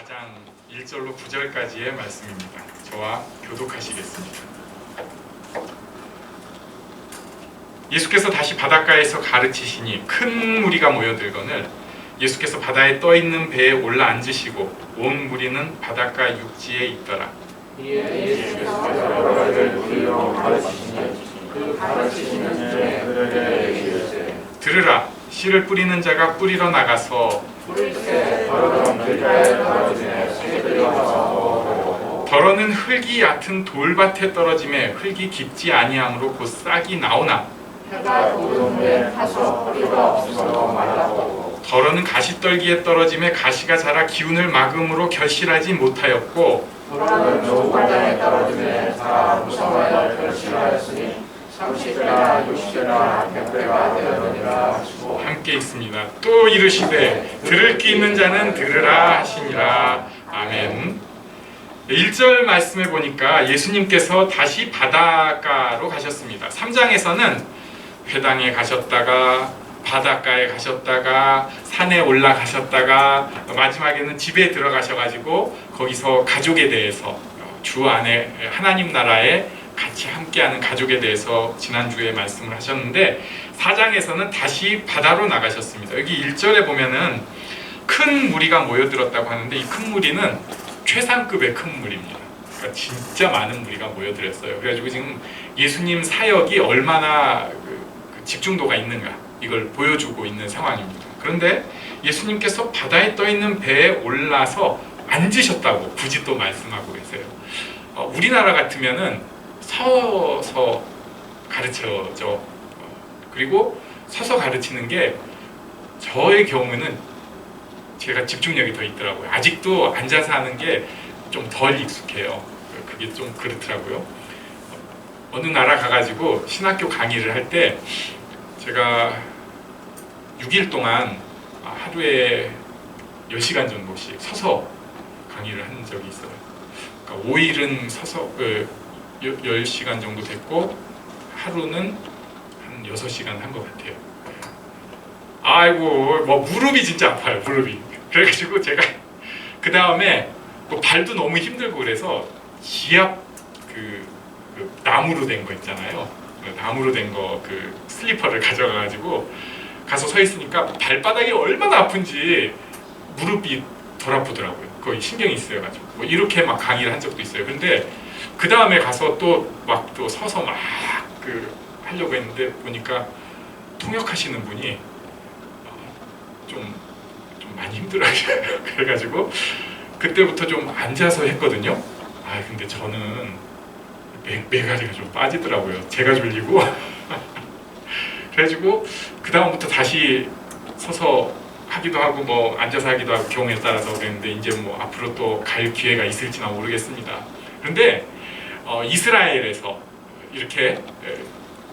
4장 1절로 9절까지의 말씀입니다. 저와 교독하시겠습니다. 예수께서 다시 바닷가에서 가르치시니 큰 무리가 모여들거늘 예수께서 바다에 떠있는 배에 올라 앉으시고 온 무리는 바닷가 육지에 있더라. 예수께서 여러 가지를 우리로 가르치시니 그 가르치시는 중에 그들에게 이르시되 들으라, 씨를 뿌리는 자가 뿌리러 나가서 뿌릴 때 더러운 길가에 떨어지네 새들이 와서 더러는 흙이 얕은 돌밭에 떨어짐에 흙이 깊지 아니함으로 곧 싹이 나오나 해가 굳은 후에 타서 뿌리가 없어서 말라보고 더러는 가시떨기에 떨어짐에 가시가 자라 기운을 막음으로 결실하지 못하였고 더러는 좁은 땅에 떨어지네 다 무성하여 결실하였으니 30배나 60배나 100배가 되었느니라 하시고 함께 있습니다. 또 이르시되 들을 귀 있는 자는 들으라 하시니라. 아멘. 1절 말씀에 보니까 예수님께서 다시 바닷가로 가셨습니다. 3장에서는 회당에 가셨다가 바닷가에 가셨다가 산에 올라가셨다가 마지막에는 집에 들어가셔가지고 거기서 가족에 대해서 주 안에 하나님 나라에 같이 함께하는 가족에 대해서 지난주에 말씀을 하셨는데 4장에서는 다시 바다로 나가셨습니다. 여기 1절에 보면은 큰 무리가 모여들었다고 하는데 이 큰 무리는 최상급의 큰 무리입니다. 그러니까 진짜 많은 무리가 모여들었어요. 그래가지고 지금 예수님 사역이 얼마나 집중도가 있는가 이걸 보여주고 있는 상황입니다. 그런데 예수님께서 바다에 떠있는 배에 올라서 앉으셨다고 굳이 또 말씀하고 계세요. 우리나라 같으면은 서서 가르쳐죠. 그리고 서서 가르치는 게 저의 경우는 제가 집중력이 더 있더라고요. 아직도 앉아서 하는 게 좀 덜 익숙해요. 그게 좀 그렇더라고요. 어느 나라 가가지고 신학교 강의를 할 때 제가 6일 동안 하루에 10시간 정도씩 서서 강의를 한 적이 있어요. 그러니까 5일은 서서 10시간 정도 됐고 하루는 한 6시간 한 것 같아요. 아이고 뭐 무릎이 진짜 아파요. 무릎이. 그래가지고 제가 그 다음에 뭐 발도 너무 힘들고 그래서 지압 그 나무로 된 거 있잖아요. 나무로 된 거 그 슬리퍼를 가져가가지고 가서 서 있으니까 발바닥이 얼마나 아픈지 무릎이 덜 아프더라고요. 거의 신경이 쓰여가지고 뭐 이렇게 막 강의를 한 적도 있어요. 근데 그 다음에 가서 또 막 또 서서 막 하려고 했는데 보니까 통역하시는 분이 좀 많이 힘들어하셔요. 그래가지고 그때부터 좀 앉아서 했거든요. 근데 저는 매가리가 좀 빠지더라고요. 제가 졸리고 그래가지고 그 다음부터 다시 서서 하기도 하고 뭐 앉아서 하기도 하고 경우에 따라서 그랬는데 이제 뭐 앞으로 또 갈 기회가 있을지는 모르겠습니다. 그런데 이스라엘에서 이렇게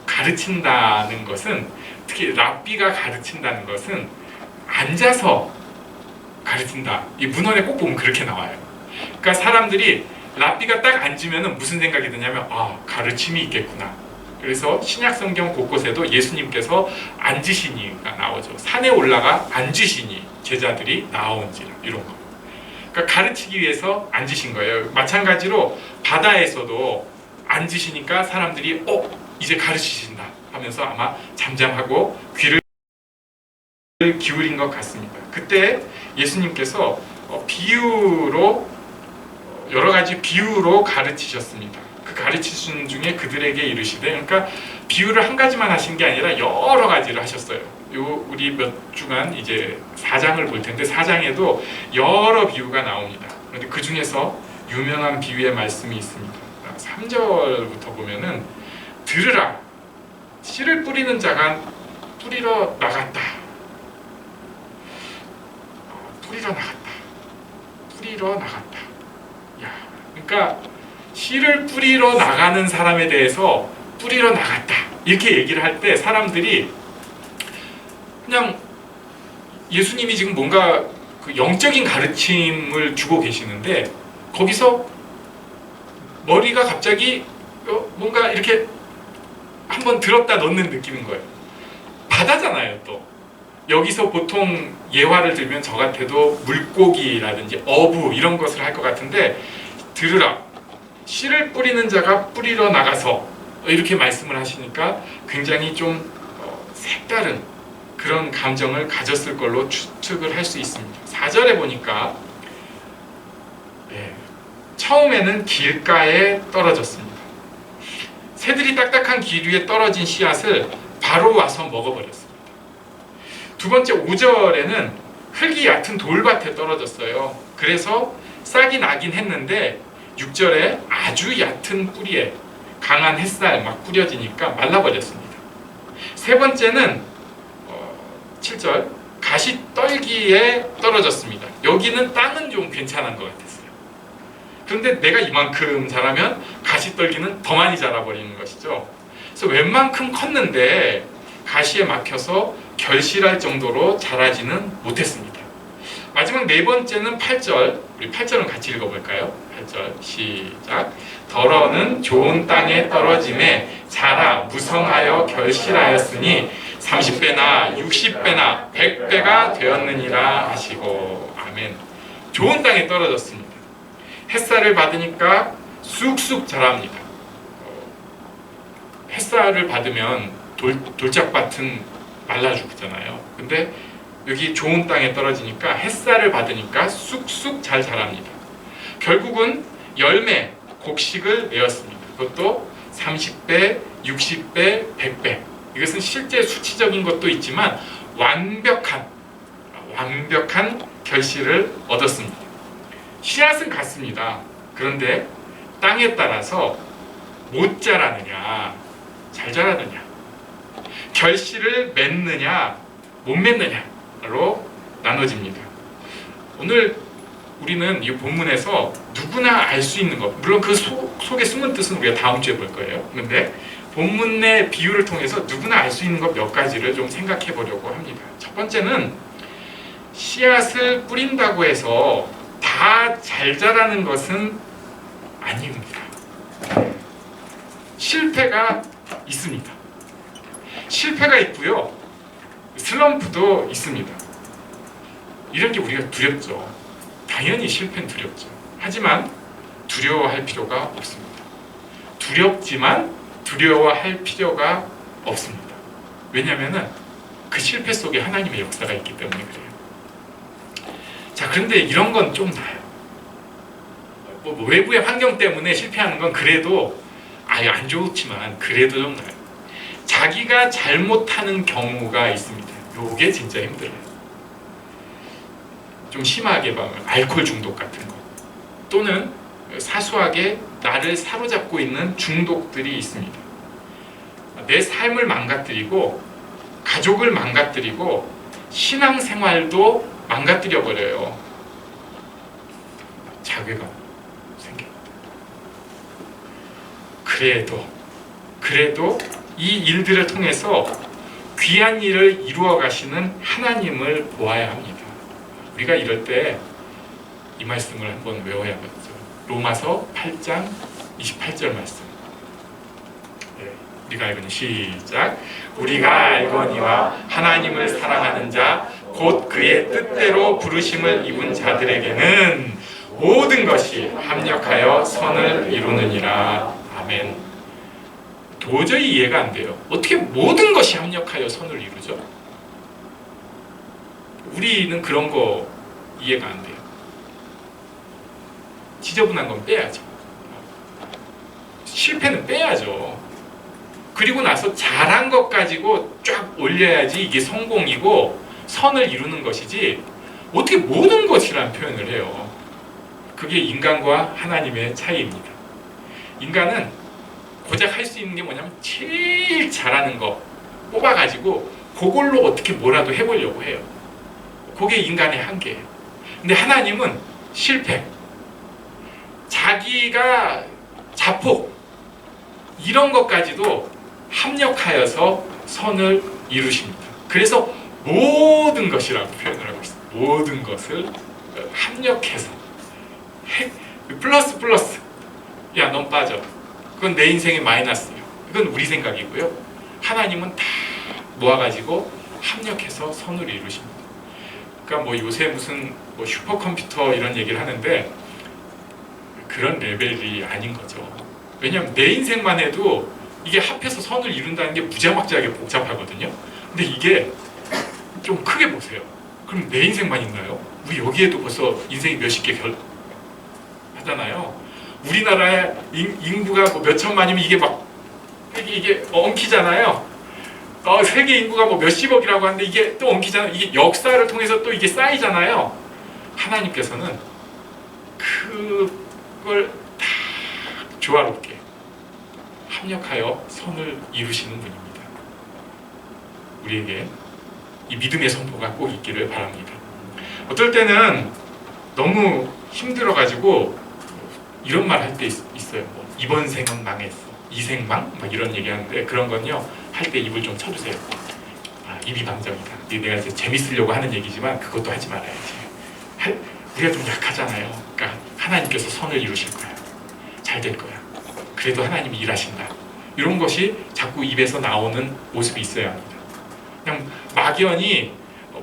가르친다는 것은 특히 랍비가 가르친다는 것은 앉아서 가르친다. 이 문헌에 꼭 보면 그렇게 나와요. 그러니까 사람들이 랍비가 딱 앉으면 무슨 생각이 드냐면 가르침이 있겠구나. 그래서 신약 성경 곳곳에도 예수님께서 앉으시니가 나오죠. 산에 올라가 앉으시니 제자들이 나온지라 이런 거. 그러니까 가르치기 위해서 앉으신 거예요. 마찬가지로 바다에서도 앉으시니까 사람들이 이제 가르치신다 하면서 아마 잠잠하고 귀를 기울인 것 같습니다. 그때 예수님께서 비유로 여러 가지 비유로 가르치셨습니다. 그 가르치신 중에 그들에게 이르시되, 그러니까 비유를 한 가지만 하신 게 아니라 여러 가지를 하셨어요. 우리 몇 주간 이제 4장을 볼 텐데 4장에도 여러 비유가 나옵니다. 그런데 그 중에서 유명한 비유의 말씀이 있습니다. 3절부터 보면은 들으라, 씨를 뿌리는 자가 뿌리러 나갔다. 뿌리러 나갔다. 그러니까 씨를 뿌리러 나가는 사람에 대해서 뿌리러 나갔다 이렇게 얘기를 할 때 사람들이 그냥 예수님이 지금 뭔가 그 영적인 가르침을 주고 계시는데 거기서 머리가 갑자기 뭔가 이렇게 한번 들었다 놓는 느낌인 거예요. 바다잖아요. 또 여기서 보통 예화를 들면 저 같아도 물고기라든지 어부 이런 것을 할 것 같은데, 들으라, 씨를 뿌리는 자가 뿌리러 나가서, 이렇게 말씀을 하시니까 굉장히 좀 색다른 그런 감정을 가졌을 걸로 추측을 할 수 있습니다. 4절에 보니까 처음에는 길가에 떨어졌습니다. 새들이 딱딱한 길 위에 떨어진 씨앗을 바로 와서 먹어버렸습니다. 두 번째 5절에는 흙이 얕은 돌밭에 떨어졌어요. 그래서 싹이 나긴 했는데 6절에 아주 얕은 뿌리에 강한 햇살 막 뿌려지니까 말라버렸습니다. 세 번째는 7절 가시떨기에 떨어졌습니다. 여기는 땅은 좀 괜찮은 것 같았어요. 그런데 내가 이만큼 자라면 가시떨기는 더 많이 자라버리는 것이죠. 그래서 웬만큼 컸는데 가시에 막혀서 결실할 정도로 자라지는 못했습니다. 마지막 네 번째는 8절, 우리 8절은 같이 읽어볼까요? 8절 시작. 더러는 좋은 땅에 떨어짐에 자라 무성하여 결실하였으니 30배나 60배나 100배가 되었느니라 하시고. 아멘. 좋은 땅에 떨어졌습니다. 햇살을 받으니까 쑥쑥 자랍니다. 햇살을 받으면 돌짝밭은 말라 죽잖아요. 근데 여기 좋은 땅에 떨어지니까 햇살을 받으니까 쑥쑥 잘 자랍니다. 결국은 열매, 곡식을 내었습니다. 그것도 30배, 60배, 100배. 이것은 실제 수치적인 것도 있지만 완벽한 결실을 얻었습니다. 씨앗은 같습니다. 그런데 땅에 따라서 못 자라느냐, 잘 자라느냐, 결실을 맺느냐, 못 맺느냐로 나눠집니다. 오늘 우리는 이 본문에서 누구나 알 수 있는 것, 물론 그 속에 숨은 뜻은 우리가 다음 주에 볼 거예요. 그런데 본문 내 비유를 통해서 누구나 알 수 있는 것 몇 가지를 좀 생각해 보려고 합니다. 첫 번째는 씨앗을 뿌린다고 해서 다 잘 자라는 것은 아닙니다. 실패가 있습니다. 실패가 있고요. 슬럼프도 있습니다. 이런 게 우리가 두렵죠. 당연히 실패는 두렵죠. 하지만 두려워할 필요가 없습니다. 두렵지만 두려워할 필요가 없습니다. 왜냐하면 그 실패 속에 하나님의 역사가 있기 때문에 그래요. 자, 그런데 이런 건 좀 나요. 외부의 환경 때문에 실패하는 건 그래도 안 좋지만 그래도 좀 나요. 자기가 잘못하는 경우가 있습니다. 요게 진짜 힘들어요. 좀 심하게 보면 알코올 중독 같은 거, 또는 사소하게 나를 사로잡고 있는 중독들이 있습니다. 내 삶을 망가뜨리고 가족을 망가뜨리고 신앙생활도 망가뜨려 버려요. 자괴감 생깁니다. 그래도 이 일들을 통해서 귀한 일을 이루어 가시는 하나님을 보아야 합니다. 우리가 이럴 때 이 말씀을 한번 외워야겠죠. 로마서 8장 28절 말씀. 우리가 알거니 시작. 우리가 알거니와 하나님을 사랑하는 자 곧 그의 뜻대로 부르심을 입은 자들에게는 모든 것이 합력하여 선을 이루느니라. 아멘. 도저히 이해가 안 돼요. 어떻게 모든 것이 합력하여 선을 이루죠? 우리는 그런 거 이해가 안 돼요. 지저분한 건 빼야죠. 실패는 빼야죠. 그리고 나서 잘한 것 가지고 쫙 올려야지 이게 성공이고 선을 이루는 것이지, 어떻게 모든 것이라는 표현을 해요. 그게 인간과 하나님의 차이입니다. 인간은 고작 할 수 있는 게 뭐냐면 제일 잘하는 거 뽑아가지고 그걸로 어떻게 뭐라도 해보려고 해요. 그게 인간의 한계예요. 근데 하나님은 실패, 자기가 자폭, 이런 것까지도 합력하여서 선을 이루십니다. 그래서 모든 것이라고 표현을 하고 있습니다. 모든 것을 합력해서 플러스 야, 넌 빠져. 그건 내 인생의 마이너스예요. 이건 우리 생각이고요. 하나님은 다 모아가지고 합력해서 선을 이루십니다. 그러니까 뭐 요새 무슨 뭐 슈퍼컴퓨터 이런 얘기를 하는데 그런 레벨이 아닌 거죠. 왜냐하면 내 인생만 해도 이게 합해서 선을 이룬다는 게 무지막지하게 복잡하거든요. 근데 이게 좀 크게 보세요. 그럼 내 인생만 있나요? 우리 여기에도 벌써 인생이 몇십 개 하잖아요. 우리나라의 인구가 뭐 몇천만이면 이게 막 이게 엉키잖아요. 세계 인구가 뭐 몇십억이라고 하는데 이게 또 엉키잖아요. 이게 역사를 통해서 또 이게 쌓이잖아요. 하나님께서는 그걸 다 조화롭게 합력하여 선을 이루시는 분입니다. 우리에게 이 믿음의 선포가 꼭 있기를 바랍니다. 어떨 때는 너무 힘들어가지고 이런 말 할 때 있어요. 뭐, 이번 생은 망했어, 이 생망? 막 이런 얘기하는데 그런 건요, 할 때 입을 좀 쳐주세요. 입이 방정이다. 내가 이제 재밌으려고 하는 얘기지만 그것도 하지 말아야지. 우리가 좀 약하잖아요. 그러니까 하나님께서 선을 이루실 거야. 잘 될 거야. 그래도 하나님이 일하신다. 이런 것이 자꾸 입에서 나오는 모습이 있어야 합니다. 그냥 막연히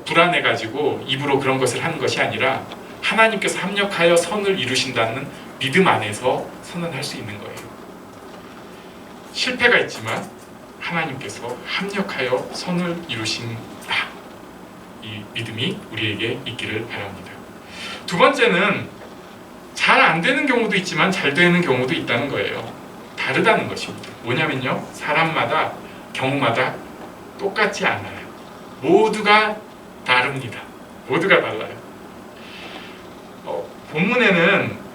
불안해가지고 입으로 그런 것을 하는 것이 아니라 하나님께서 합력하여 선을 이루신다는 믿음 안에서 선언할 수 있는 거예요. 실패가 있지만 하나님께서 합력하여 선을 이루신다. 이 믿음이 우리에게 있기를 바랍니다. 두 번째는 잘 안 되는 경우도 있지만 잘 되는 경우도 있다는 거예요. 다르다는 것입니다. 뭐냐면요, 사람마다 경우마다 똑같지 않아요. 모두가 다릅니다. 모두가 달라요. 본문에는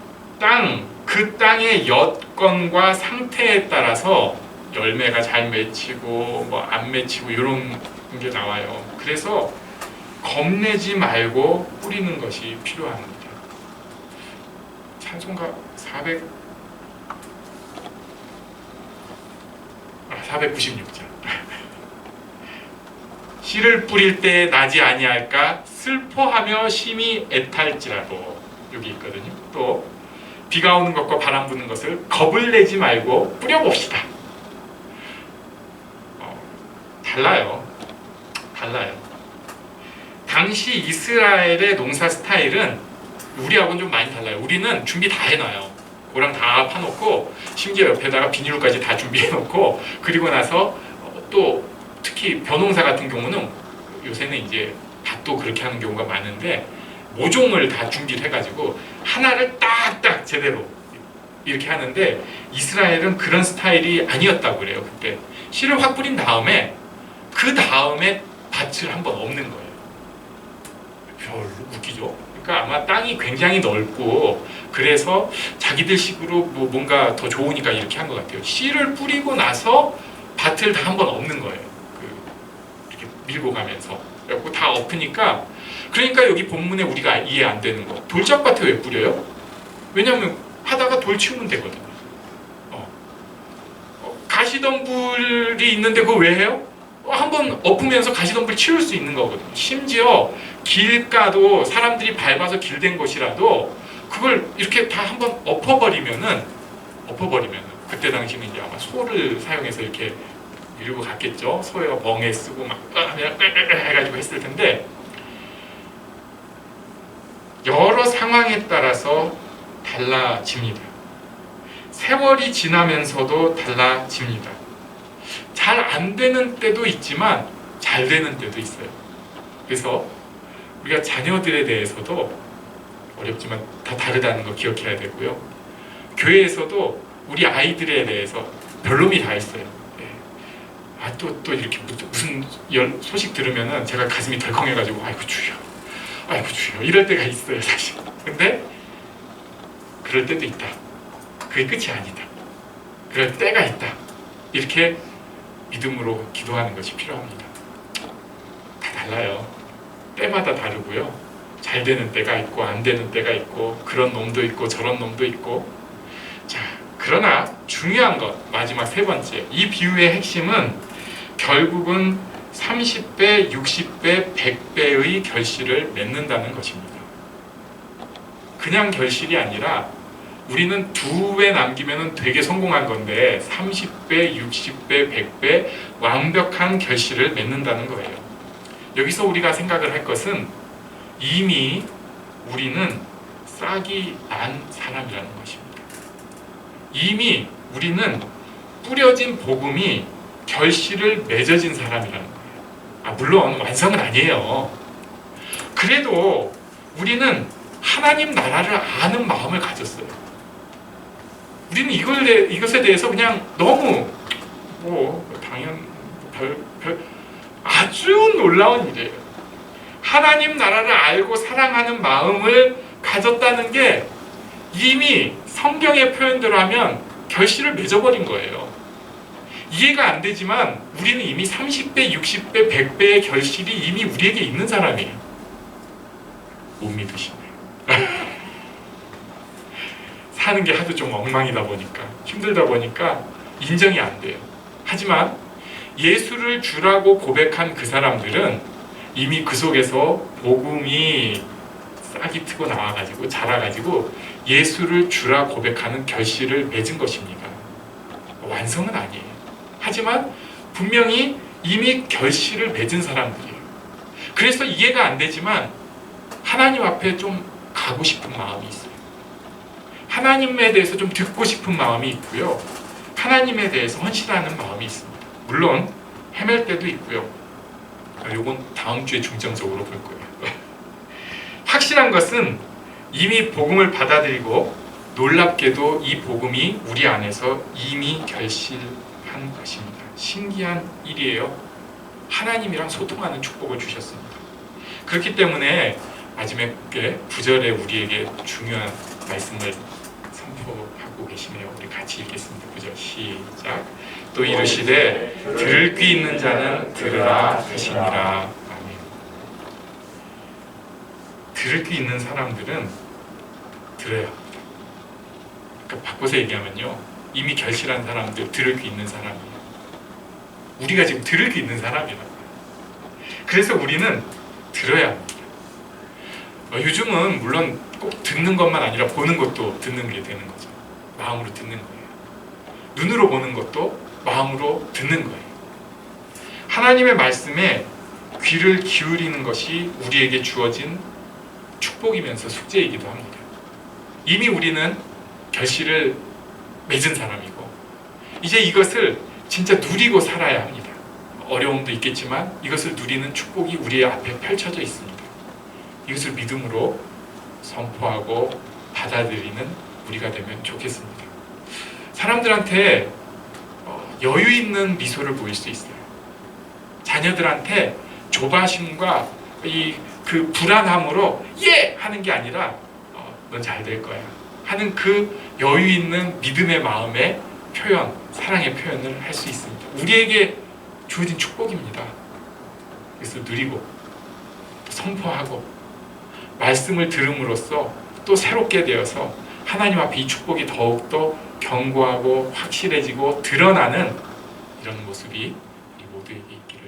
그 땅의 여건과 상태에 따라서 열매가 잘 맺히고 뭐 안 맺히고 이런 게 나와요. 그래서 겁내지 말고 뿌리는 것이 필요합니다. 찬송가 496장. 씨를 뿌릴 때 나지 아니할까 슬퍼하며 심히 애탈지라도, 여기 있거든요. 또 비가 오는 것과 바람 부는 것을 겁을 내지 말고 뿌려봅시다. 달라요. 당시 이스라엘의 농사 스타일은 우리하고는 좀 많이 달라요. 우리는 준비 다 해놔요. 고랑 다 파놓고 심지어 옆에다가 비닐까지 다 준비해놓고, 그리고 나서 또 특히 벼농사 같은 경우는 요새는 이제 밭도 그렇게 하는 경우가 많은데 모종을 다 준비를 해가지고 하나를 딱딱 제대로 이렇게 하는데, 이스라엘은 그런 스타일이 아니었다고 그래요. 그때 씨를 확 뿌린 다음에 그 다음에 밭을 한번 엎는 거예요. 별로 웃기죠? 그러니까 아마 땅이 굉장히 넓고 그래서 자기들 식으로 뭐 뭔가 더 좋으니까 이렇게 한 것 같아요. 씨를 뿌리고 나서 밭을 다 한번 엎는 거예요. 이렇게 밀고 가면서. 그래갖고 다 엎으니까, 그러니까 여기 본문에 우리가 이해 안 되는 거, 돌짝밭에 왜 뿌려요? 왜냐하면 하다가 돌 치우면 되거든요. 가시덤불이 있는데 그거 왜 해요? 한번 엎으면서 가시덤불 치울 수 있는 거거든요. 심지어 길가도 사람들이 밟아서 길된 것이라도 그걸 이렇게 다 한번 엎어버리면은 그때 당시는 이제 아마 소를 사용해서 이렇게 밀고 갔겠죠. 소가 멍에 쓰고 막 해가지고 했을 텐데, 여러 상황에 따라서 달라집니다. 세월이 지나면서도 달라집니다. 잘 안 되는 때도 있지만 잘 되는 때도 있어요. 그래서 우리가 자녀들에 대해서도 어렵지만 다 다르다는 거 기억해야 되고요. 교회에서도 우리 아이들에 대해서 별놈이 다 있어요. 또 이렇게 무슨 소식 들으면은 제가 가슴이 덜컹해가지고 아이고 주여 이럴 때가 있어요, 사실. 근데 그럴 때도 있다. 그게 끝이 아니다. 그럴 때가 있다. 이렇게 믿음으로 기도하는 것이 필요합니다. 다 달라요. 때마다 다르고요. 잘 되는 때가 있고 안 되는 때가 있고, 그런 놈도 있고 저런 놈도 있고. 자, 그러나 중요한 것, 마지막 세 번째, 이 비유의 핵심은 결국은 30배, 60배, 100배의 결실을 맺는다는 것입니다. 그냥 결실이 아니라 우리는 2배 남기면 되게 성공한 건데 30배, 60배, 100배 완벽한 결실을 맺는다는 거예요. 여기서 우리가 생각을 할 것은 이미 우리는 싹이 난 사람이라는 것입니다. 이미 우리는 뿌려진 복음이 결실을 맺어진 사람이라는 거예요. 물론 완성은 아니에요. 그래도 우리는 하나님 나라를 아는 마음을 가졌어요. 우리는 이것에 대해서 그냥 너무 아주 놀라운 일이에요. 하나님 나라를 알고 사랑하는 마음을 가졌다는 게 이미 성경의 표현대로 하면 결실을 맺어버린 거예요. 이해가 안 되지만 우리는 이미 30배, 60배, 100배의 결실이 이미 우리에게 있는 사람이에요. 못 믿으시네요. 사는 게 하도 좀 엉망이다 보니까, 힘들다 보니까 인정이 안 돼요. 하지만 예수를 주라고 고백한 그 사람들은 이미 그 속에서 복음이 싹이 트고 나와가지고 자라가지고 예수를 주라 고백하는 결실을 맺은 것입니다. 완성은 아니에요. 하지만 분명히 이미 결실을 맺은 사람들이에요. 그래서 이해가 안 되지만 하나님 앞에 좀 가고 싶은 마음이 있어요. 하나님에 대해서 좀 듣고 싶은 마음이 있고요. 하나님에 대해서 헌신하는 마음이 있습니다. 물론 헤맬 때도 있고요. 요건 다음 주에 중점적으로 볼 거예요. 확실한 것은 이미 복음을 받아들이고 놀랍게도 이 복음이 우리 안에서 이미 결실한 것입니다. 신기한 일이에요. 하나님이랑 소통하는 축복을 주셨습니다. 그렇기 때문에 마지막에 9절에 우리에게 중요한 말씀을 선포하고 계시네요. 우리 같이 읽겠습니다. 9절 시작. 또 이르시되 들을 귀 있는 자는 들으라 하시니라. 아멘. 들을 귀 있는 사람들은 들어야 합니다. 그러니까 바꿔서 얘기하면요, 이미 결실한 사람들, 들을 귀 있는 사람이에요. 우리가 지금 들을 귀 있는 사람이라고요. 그래서 우리는 들어야 합니다. 요즘은 물론 꼭 듣는 것만 아니라 보는 것도 듣는 게 되는 거죠. 마음으로 듣는 거예요. 눈으로 보는 것도 마음으로 듣는 거예요. 하나님의 말씀에 귀를 기울이는 것이 우리에게 주어진 축복이면서 숙제이기도 합니다. 이미 우리는 결실을 맺은 사람이고 이제 이것을 진짜 누리고 살아야 합니다. 어려움도 있겠지만 이것을 누리는 축복이 우리 앞에 펼쳐져 있습니다. 이것을 믿음으로 선포하고 받아들이는 우리가 되면 좋겠습니다. 사람들한테 여유 있는 미소를 보일 수 있어요. 자녀들한테 조바심과 그 불안함으로 예! 하는 게 아니라 넌 잘 될 거야 하는 그 여유 있는 믿음의 마음의 표현, 사랑의 표현을 할 수 있습니다. 우리에게 주어진 축복입니다. 그래서 누리고 선포하고 말씀을 들음으로써 또 새롭게 되어서 하나님 앞에 이 축복이 더욱더 견고하고 확실해지고 드러나는 이런 모습이 우리 모두에게 있기를